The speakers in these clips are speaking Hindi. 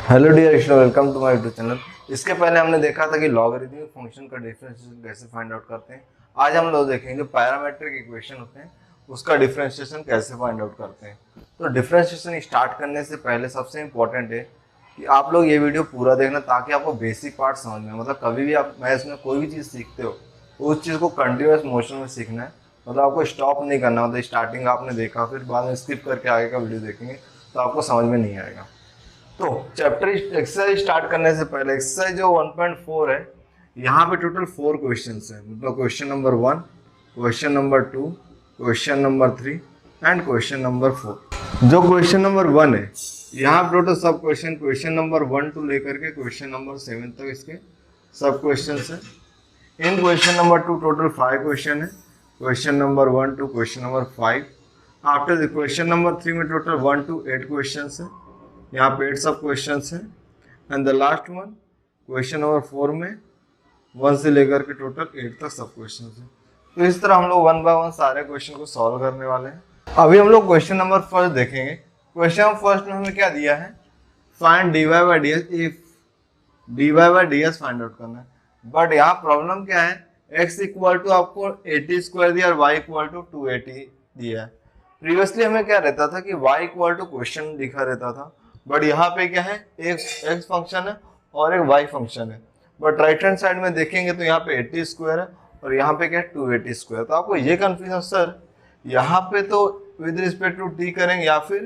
Hello dear student, welcome to my YouTube channel. इसके पहले हमने देखा था कि लॉगरिथमिक फंक्शन का डिफरेंशिएशन कैसे फाइंड आउट करते हैं। आज हम लोग देखेंगे जो पैरामेट्रिक इक्वेशन होते हैं उसका डिफरेंशिएशन कैसे फाइंड आउट करते हैं। तो डिफरेंशिएशन स्टार्ट करने से पहले सबसे इंपॉर्टेंट है कि आप लोग ये वीडियो पूरा देखना ताकि आपको बेसिक पार्ट समझ में, मतलब कभी भी आप मैथ्स में कोई भी चीज़ सीखते हो तो उस चीज़ को कंटिन्यूस मोशन में सीखना है। मतलब आपको स्टॉप नहीं करना, मतलब स्टार्टिंग आपने देखा फिर बाद में स्किप करके आगे का वीडियो देखेंगे तो आपको समझ में नहीं आएगा। तो चैप्टर एक्सरसाइज स्टार्ट करने से पहले एक्सरसाइज जो 1.4 है, यहाँ पे टोटल 4 क्वेश्चंस हैं। मतलब question number 1, question number 2, question number 3 and question number 4। जो क्वेश्चन नंबर 1 है, यहाँ पे टोटल सब क्वेश्चन नंबर 1 टू लेकर के क्वेश्चन नंबर 7 तक इसके सब क्वेश्चन है। In question number 2 total 5 question है। Question number 1 to question number 5। After the question number 3 में टोटल 1 to 8 क्वेश्चन है। यहाँ पे 8 सब क्वेश्चन हैं। And the last one question number 4 में 1 से लेकर के टोटल 8 तक सब क्वेश्चन हैं। तो इस तरह हम लोग 1 बाय 1 सारे क्वेश्चन को सॉल्व करने वाले हैं। अभी हम लोग क्वेश्चन नंबर फर्स्ट देखेंगे। क्वेश्चन नंबर फर्स्ट में हमें क्या दिया है, find d y by d s if d y by d s find out करना है। बट यहाँ प्रॉब्लम क्या है, x इक्वल टू आपको 80 स्क्वायर दिया और y इक्वल टू 280 दिया है। प्रीवियसली हमें क्या रहता था कि y इक्वल टू क्वेश्चन दिखा रहता था, बट यहाँ पे क्या है, एक x फंक्शन है और एक y फंक्शन है। बट राइट हैंड साइड में देखेंगे तो यहाँ पे 80 स्क्वायर है और यहाँ पे क्या है 280 स्क्वायर। तो आपको ये कंफ्यूजन, सर यहाँ पे तो विद रिस्पेक्ट टू t करेंगे या फिर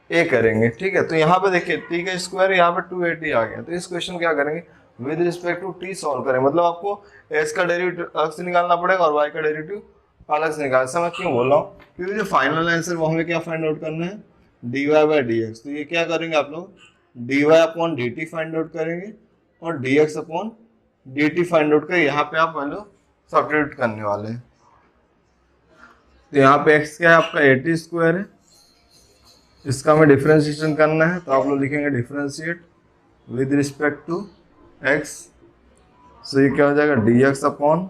a करेंगे, ठीक है। तो यहाँ पे देखिए t का स्क्वायर, यहाँ पे 280 आ गया। तो इस क्वेश्चन क्या करेंगे, with respect to t solve करें। मतलब आपको x का डेरिवेटिव अलग से निकालना पड़ेगा और y का डेरिवेटिव अलग से निकालना। ऐसा मैं क्यों बोल रहा हूँ, क्योंकि जो फाइनल आंसर वो हमें क्या फाइंड आउट करना है, dy बाई डी एक्स। तो ये क्या करेंगे आप लोग, dy upon d T find out करेंगे और dx upon d T find out कर यहाँ पे आप वैल्यू सब्स्टिट्यूट करने वाले हैं। तो यहाँ पे x क्या है आपका 80 स्क्वायर है, इसका हमें डिफरेंशिएशन करना है। तो आप लोग लिखेंगे differentiate with respect to x। So ये क्या हो जाएगा, dx upon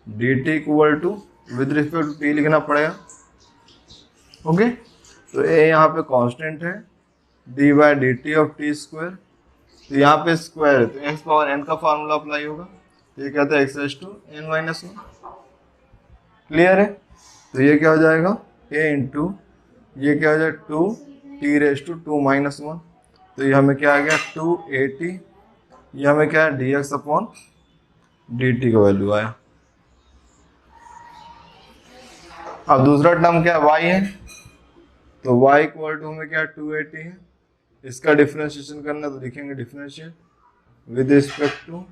d t equal to with respect to t लिखना पड़ेगा। ओके, तो a यहाँ पे कांस्टेंट है, d by d t of t square. तो यहाँ पे स्क्वायर है तो x पावर n का फॉर्मूला अप्लाई होगा। तो ये कहता है x raise to n minus 1। Clear है। तो ये क्या हो जाएगा, a इंटू ये क्या हो जाएगा 2 t रेज टू 2 माइनस 1। तो ये हमें क्या आ गया 280। ये हमें क्या है dx अपॉन डी टी का वैल्यू आया। अब दूसरा टर्म क्या y है, तो y इक्वल टू हमें क्या 280 है। इसका डिफरेंशिएशन करना है तो लिखेंगे differentiate with respect to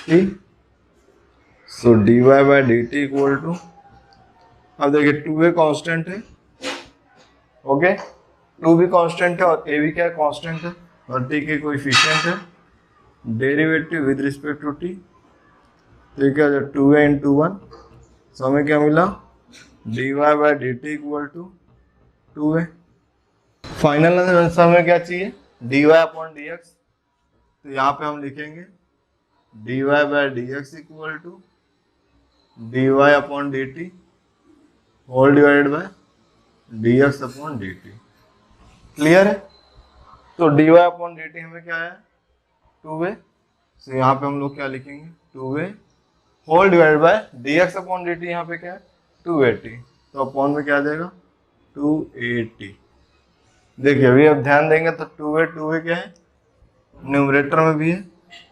t। So dy by d t equal to, अब देखिए 2a कांस्टेंट है, ओके 2 भी कांस्टेंट है और a भी क्या कांस्टेंट है और t के कोएफिशिएंट है। Derivative with respect to t, तो ये क्या हो जाए 2a इंटू 1। सो हमें क्या मिला, dy by d t equal to 2a। Final answer हमें क्या चाहिए, dy अपॉन डी एक्स। तो यहाँ पे हम लिखेंगे dy by d x equal to dy upon d t whole divided by dx upon d t. Clear है। तो dy अपॉन डी टी हमें क्या आया 2a। तो यहाँ पे हम लोग क्या लिखेंगे 2a whole divided by dx upon d t, यहाँ पे क्या है 280। तो अपॉन में क्या आ जाएगा 280। देखिए अभी अब ध्यान देंगे तो 2a क्या है, न्यूमरेटर में भी है,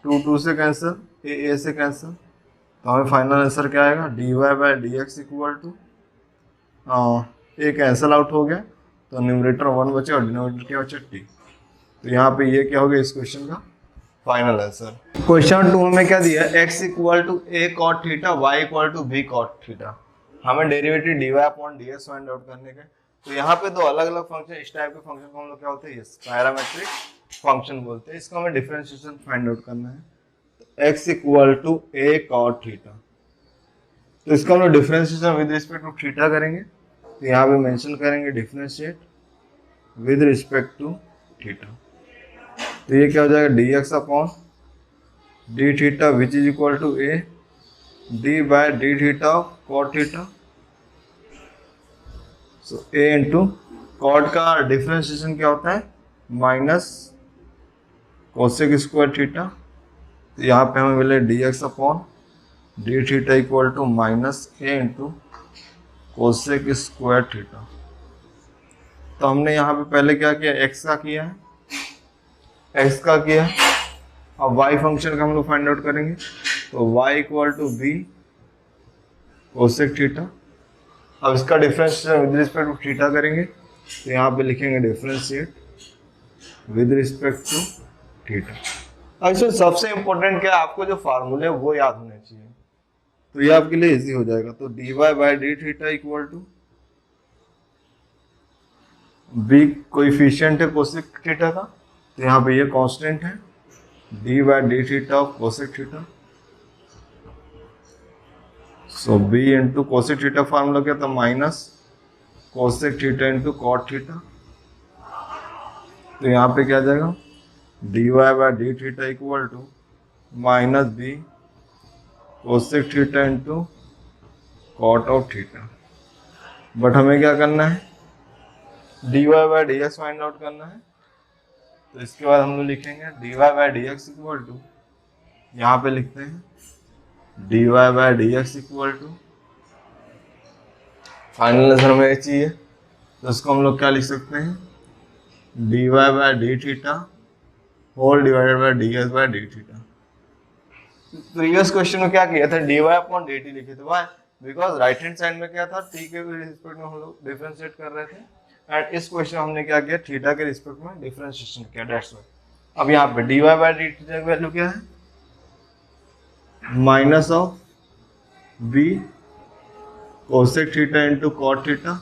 2 से कैंसिल, a से कैंसिल। तो हमें फाइनल आंसर क्या आएगा, dy by d x equal to, a cancel out हो गया तो न्यूमरेटर 1 बचे और डिनोमिनेटर क्या बचे t। तो यहाँ पे ये क्या हो गया इस क्वेश्चन का फाइनल आंसर। क्वेश्चन 2 में क्या दिया है, x equal to a cot theta, y equal to b cot theta. हमें derivative dy upon ds find out करने के। तो यहाँ पे दो अलग अलग फंक्शन, इस टाइप के फंक्शन को हम लोग क्या होते हैं, पैरामेट्रिक फंक्शन बोलते हैं। इसको हमें डिफरेंशिएशन फाइंड आउट करना है। तो x equal to a cot theta, तो इसका हम लोग differentiation with respect to theta करेंगे। तो यहाँ पे मेंशन करेंगे differentiate with respect to theta. तो ये क्या हो जाएगा dx upon d theta which is equal to a d by d theta of cot theta. So a into cot का डिफरेंशिएशन क्या होता है माइनस कोसेक स्क्वायर थीटा, तो यहाँ पे हमें मिले d x upon d theta equal to minus a into cosec square theta. तो हमने यहाँ पे पहले क्या किया, एक्स का किया है, एक्स का किया। अब वाई फंक्शन का हम लोग फाइंड आउट करेंगे, तो y equal to b cosec theta. अब इसका differentiation with respect to theta करेंगे, तो यहाँ पे लिखेंगे differentiate with respect to theta. अब इसमें सबसे इंपॉर्टेंट क्या है, आपको जो फार्मूले है वो याद होने चाहिए, तो ये आपके लिए इजी हो जाएगा। तो d y by d theta equal to b coefficient है कोसेक थीटा का, तो यहाँ पे ये कांस्टेंट है d by d theta of cosec theta. So b into cosec theta formula क्या था, minus cosec theta into cot theta. तो यहाँ पे क्या आ जाएगा, d y by d theta equal to minus b cosec theta into cot of theta. But हमें क्या करना है, D y by d x find out करना है। तो इसके बाद हम लोग लिखेंगे d y by d x equal to, यहाँ पे लिखते हैं d y by d x equal to, final answer हमें ये चाहिए, तो इसको हम लोग क्या लिख सकते हैं, d y by d theta whole divided by d x by d theta. Previous question में क्या किया था, d y upon d t लिखे थे, why because right hand side में क्या था, टी के रिस्पेक्ट में हम लोग डिफरेंशिएट कर रहे थे, एंड इस क्वेश्चन में हमने क्या किया, थीटा के रिस्पेक्ट में डिफरेंशिएशन किया, दैट्स व्हाई। अब यहाँ पे d y by d theta की वैल्यू क्या है, minus of b cosec theta into cot theta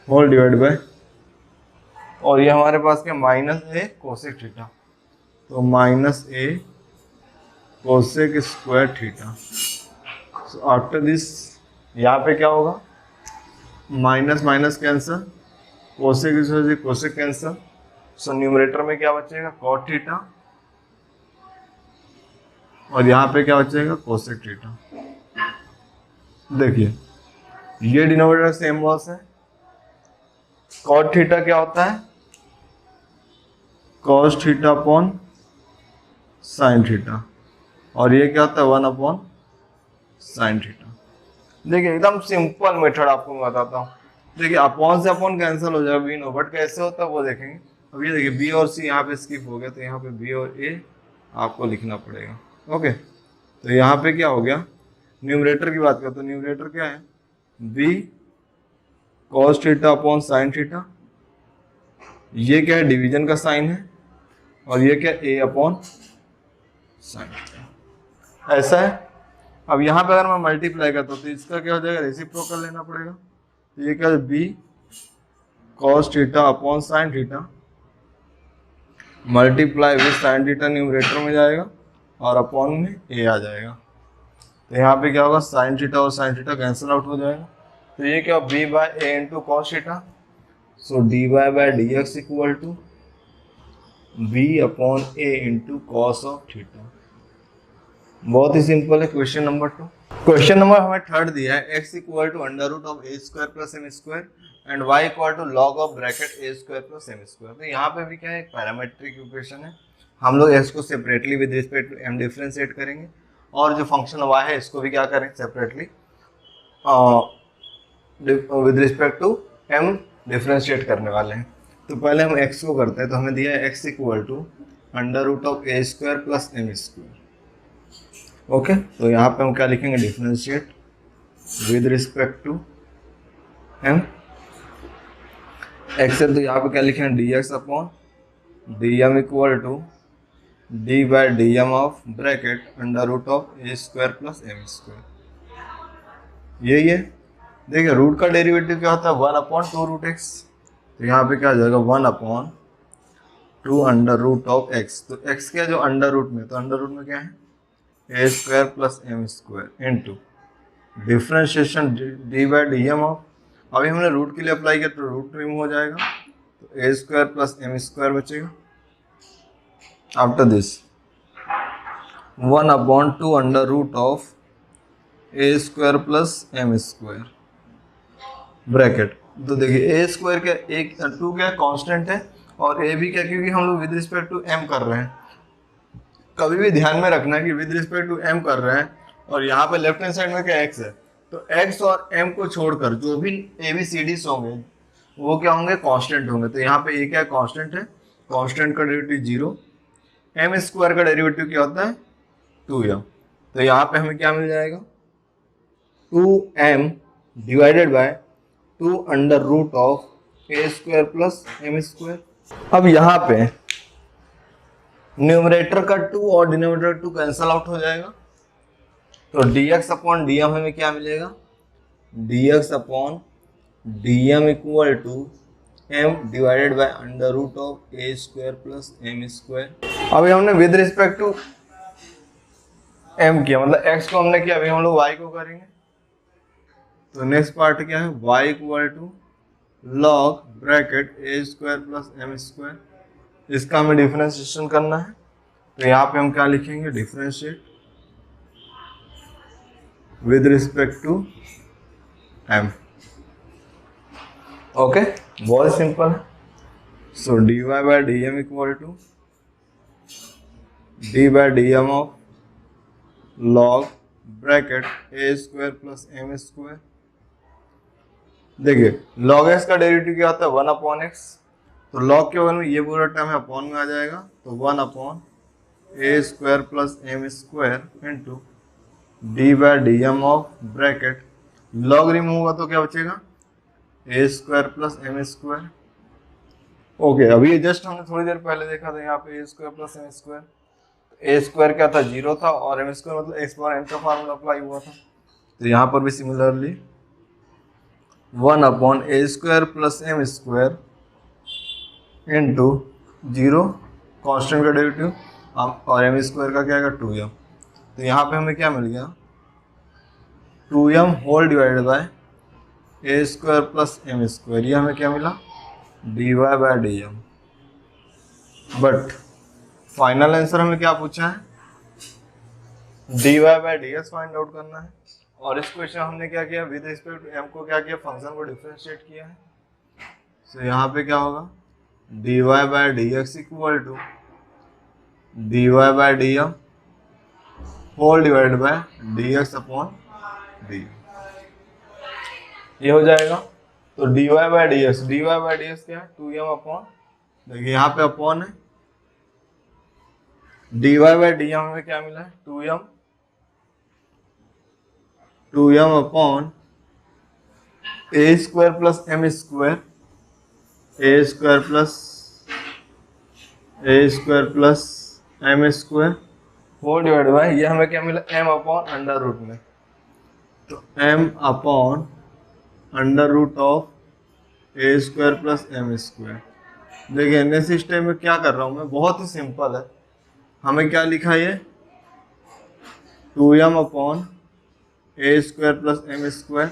whole divide by, और ये हमारे पास क्या, माइनस ए कोसेक थीटा, तो minus a cosec square theta. So after this यहाँ पे क्या होगा, minus minus cancel, cosec square cosec cancel, so numerator में क्या बचेगा, कॉट थीटा, और यहाँ पे क्या बचेगा, कोसेक थीटा। देखिए ये डिनोमिनेटर सेम बॉस है, कॉट थीटा क्या होता है, cos theta upon sine theta, और ये क्या होता है, 1 अपॉन साइन थीटा। देखिए एकदम सिंपल मेथड आपको मैं बताता हूँ। देखिए अपॉन से अपॉन कैंसिल हो जाएगा, बी नो, बट कैसे होता है वो देखेंगे। अब ये देखिए बी और सी यहाँ पे स्किप हो गया, तो यहाँ पे बी और ए आपको लिखना पड़ेगा। ओके, तो यहाँ पे क्या हो गया, न्यूमरेटर की बात करते, तो न्यूमरेटर क्या है, b cos theta upon sine theta, ये क्या है, डिवीजन का साइन है, और ये क्या, ए अपॉन साइन थीटा, ऐसा है। अब यहाँ पे अगर मैं मल्टीप्लाई करता हूँ तो इसका क्या हो जाएगा, रेसिप्रोकल लेना पड़ेगा, तो ये क्या है, b cos theta upon sine theta multiply with sine theta numerator में जाएगा और अपॉन में ए आ जाएगा। तो यहाँ पे क्या होगा, साइन थीटा और साइन थीटा कैंसिल आउट हो जाएगा, तो ये क्या, b by a into cos theta, so d y by d x equal to b upon a into cos of theta. बहुत ही सिंपल है। क्वेश्चन नंबर 2, क्वेश्चन नंबर हमें थर्ड दिया है, x equal to under root of a square plus m square and y equal to log of bracket a square plus m square. तो यहाँ पे भी क्या है, एक पैरामेट्रिक इक्वेशन है, हम लोग x को separately with respect to m differentiate करेंगे, और जो फंक्शन y है इसको भी क्या करेंगे, separately with respect to m differentiate करने वाले हैं। तो पहले हम x को करते हैं, तो हमें दिया है x equal to under root of a square plus m square. Okay, तो यहाँ पे हम क्या लिखेंगे, differentiate with respect to m x है, तो यहाँ पे क्या लिखेंगे, d x upon d m equal to d by d m of bracket under root of a square plus m square. यही है। देखिए रूट का डेरिवेटिव क्या होता है, 1 अपॉन 2 रूट एक्स, तो यहाँ पे क्या हो जाएगा, 1 upon 2 under root of x. तो एक्स क्या है, जो अंडर रूट में, तो अंडर रूट में क्या है, a square plus m square into differentiation d by d m of, अभी हमने रूट के लिए अप्लाई किया तो रूट रिमूव हो जाएगा, तो a square plus m square बचेगा। After this 1 upon 2 under root of a square plus m square bracket, तो देखिए ए स्क्वायर क्या, एक 2 क्या कांस्टेंट है और ए भी क्या, क्योंकि हम लोग विद रिस्पेक्ट टू एम कर रहे हैं। कभी भी ध्यान में रखना कि विद रिस्पेक्ट टू एम कर रहे हैं और यहाँ पे लेफ्ट हैंड साइड में क्या एक्स है, तो एक्स और एम को छोड़कर जो भी ए बी सी डी होंगे वो क्या होंगे, कांस्टेंट होंगे। तो यहाँ पे ए क्या कांस्टेंट है, कांस्टेंट का डेरिवेटिव 0, एम स्क्वायर का डेरिवेटिव क्या होता है 2m। तो यहाँ पे हमें क्या मिल जाएगा 2m divided by 2 under root of a square plus m square. अब यहाँ पे न्यूमरेटर का 2 और डिनोमिनेटर 2 कैंसल आउट हो जाएगा, तो dx अपॉन डी हमें क्या मिलेगा, dx upon dm equal to m divided by under root of a square plus m square. अभी हमने विद रिस्पेक्ट टू m किया, मतलब x को हमने किया, अभी हम लोग y को करेंगे। तो नेक्स्ट पार्ट क्या है, y equal to log bracket a square plus m square, इसका हमें डिफरेंशिएशन करना है। तो यहाँ पे हम क्या लिखेंगे, differentiate with respect to m। Okay, बहुत सिंपल है। So dy by d m equal to d by d m of log bracket a square plus m square. देखिए लॉग एक्स का डेरिवेटिव क्या होता है 1 अपॉन एक्स, तो लॉग के बगल में ये पूरा टर्म है अपॉन में आ जाएगा, तो 1 upon a square plus m square into d by d m of bracket, log remove होगा तो क्या बचेगा a square plus m square. Okay, अभी ये जस्ट हमने थोड़ी देर पहले देखा था यहाँ पे a square plus m square, a square क्या था 0 था और एम स्क्वायर मतलब एक्स पावर एन का फार्मूला अप्लाई हुआ था। तो यहाँ पर भी similarly 1 upon a square plus m square into 0 constant का डेरिवेटिव और एम स्क्वायर का क्या आएगा 2m। तो यहाँ पे हमें क्या मिल गया 2m whole divided by a square plus m square, ये हमें क्या मिला dy by d m. But final answer हमें क्या पूछा है, dy by d x find out करना है। और इस क्वेश्चन हमने क्या किया, विद रिस्पेक्ट टू m को क्या किया, फंक्शन को डिफरेंशिएट किया है। तो यहाँ पे क्या होगा dy by d x equal to dy by d m whole divided by d x upon d, ये हो जाएगा। तो dy बाय डी एक्स क्या है 2m अपॉन, देखिए यहाँ पे अपॉन है, dy बाय डी एम हमें क्या मिला है 2m upon a square plus m square, a square plus m square whole divide by, ये हमें क्या मिला m अपॉन अंडर रूट में, तो m upon under root of a square plus m square. देखिए नेक्स्ट स्टेप में क्या कर रहा हूँ मैं, बहुत ही सिंपल है। हमें क्या लिखा है ये 2m upon a square plus m square,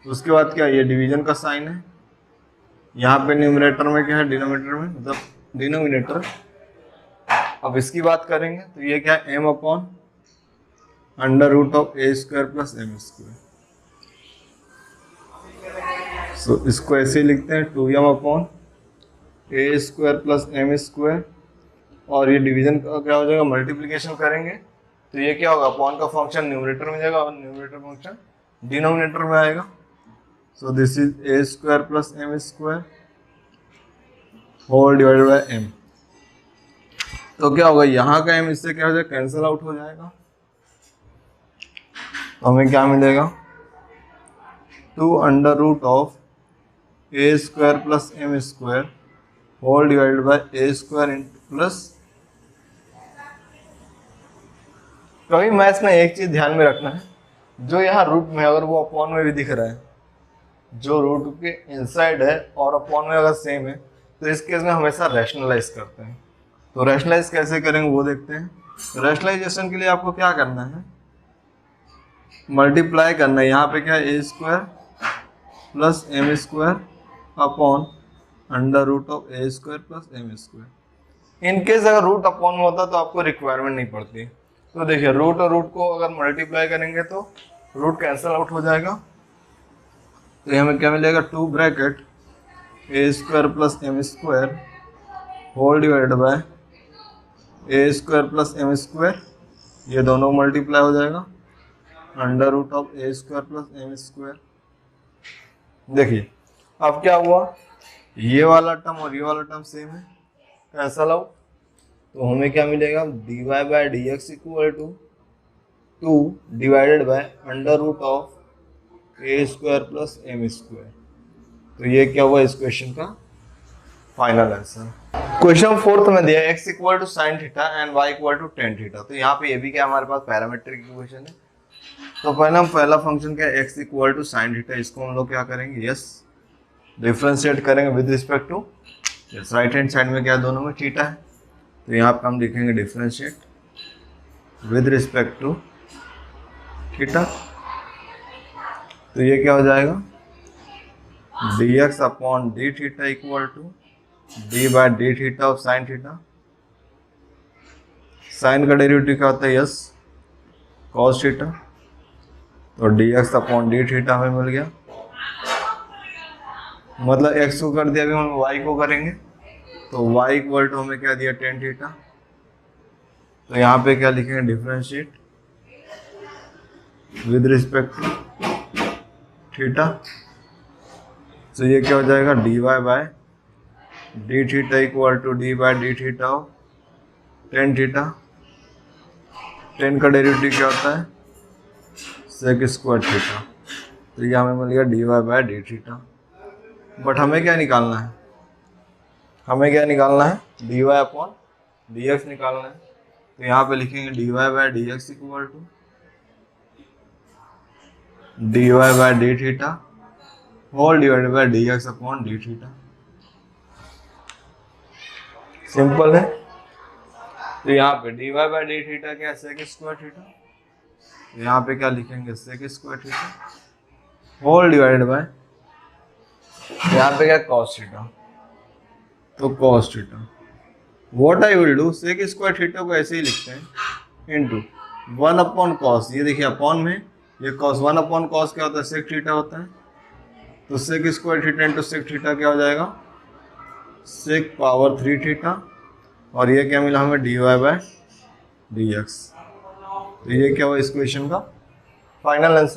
उसके बाद क्या ये डिवीजन का साइन है, यहाँ पे न्यूमरेटर में क्या है डिनोमिनेटर में मतलब डिनोमिनेटर। अब इसकी बात करेंगे तो ये क्या है m upon under root of a square plus m square. So इसको ऐसे ही लिखते हैं 2m upon a square plus m square, और ये डिवीजन का क्या हो जाएगा मल्टीप्लिकेशन करेंगे तो ये क्या होगा अपॉन का फंक्शन न्यूमरेटर में जाएगा और न्यूमरेटर फंक्शन डिनोमिनेटर में आएगा। So this is a square plus m square whole divided by m। तो क्या होगा यहाँ का m इससे क्या हो जाएगा कैंसिल आउट हो जाएगा, तो हमें क्या मिलेगा 2 under root of a square plus m square whole divided by a square plus. कभी मैथ्स में एक चीज ध्यान में रखना है, जो यहाँ रूट में अगर वो अपॉन में भी दिख रहा है, जो रूट के इनसाइड है और अपॉन में अगर सेम है, तो इस केस में हमेशा रैशनलाइज करते हैं। तो रैशनलाइज कैसे करेंगे वो देखते हैं। रैशनलाइजेशन के लिए आपको क्या करना है, मल्टीप्लाई करना है। यहाँ पे क्या है a square plus m square upon under root of a square plus m square. In case अगर रूट अपॉन में होता तो आपको रिक्वायरमेंट नहीं पड़ती। तो देखिए रूट और रूट को अगर मल्टीप्लाई करेंगे तो रूट कैंसिल आउट हो जाएगा, तो ये हमें क्या मिलेगा, 2 bracket a square plus m square whole divided by a square plus m square, ये दोनों मल्टीप्लाई हो जाएगा under root of a square plus m square. देखिए अब क्या हुआ, ये वाला टर्म और ये वाला टर्म सेम है, कैंसल लाओ तो हमें क्या मिलेगा, dy by d x equal to 2 divided by under root of a square plus m square. तो ये क्या हुआ इस क्वेश्चन का फाइनल आंसर। क्वेश्चन 4 में दिया x equal to sine theta and y equal to tan theta. तो यहाँ पे ये भी क्या हमारे पास पैरामीट्रिक इक्वेशन है। तो पहले हम पहला फंक्शन क्या है, x equal to sine theta, इसको हम लोग क्या करेंगे, यस डिफरेंशिएट करेंगे with respect to, yes right hand side में क्या दोनों में थीटा है, तो यहाँ पे हम लिखेंगे differentiate with respect to theta. तो ये क्या हो जाएगा, dx upon d theta equal to d by d theta of sine theta. Sine का डेरिवेटिव क्या होता है, यस कॉस थीटा। तो dx अपॉन डी थीटा हमें मिल गया, मतलब x को कर दिया, अभी हम y को करेंगे तो y इक्वल टू हमें क्या दिया, टेन थीटा। तो यहाँ पे क्या लिखेंगे, differentiate with respect to theta. तो ये क्या हो जाएगा, dy by d theta equal to d by d theta of tan theta. Tan का डेरिवेटिव क्या होता है, सेक स्क्वायर थीटा। तो ये हमें मिल गया dy by d theta. But हमें क्या निकालना है, हमें क्या निकालना है, dy अपॉन dx निकालना है। तो यहाँ पे लिखेंगे dy by dx equal to dy by d theta whole divided by dx upon d theta. Simple है। तो यहाँ पे dy बाय डी थीटा क्या है, सेक स्क्वायर थीटा। तो यहाँ पे क्या लिखेंगे, sec square theta whole divided by, यहाँ पे क्या कॉस थीटा, तो cos theta. What I will do, sec square theta को ऐसे ही लिखते हैं इनटू 1 अपॉन कॉस। ये देखिए अपॉन में ये कॉस, 1 अपॉन कॉस क्या होता है, सेक थीटा होता है। तो sec square theta into sec theta क्या हो जाएगा, सेक पावर 3 थीटा। और ये क्या मिला हमें, dy बाय dx। तो ये क्या हुआ इस क्वेश्चन का फाइनल आंसर।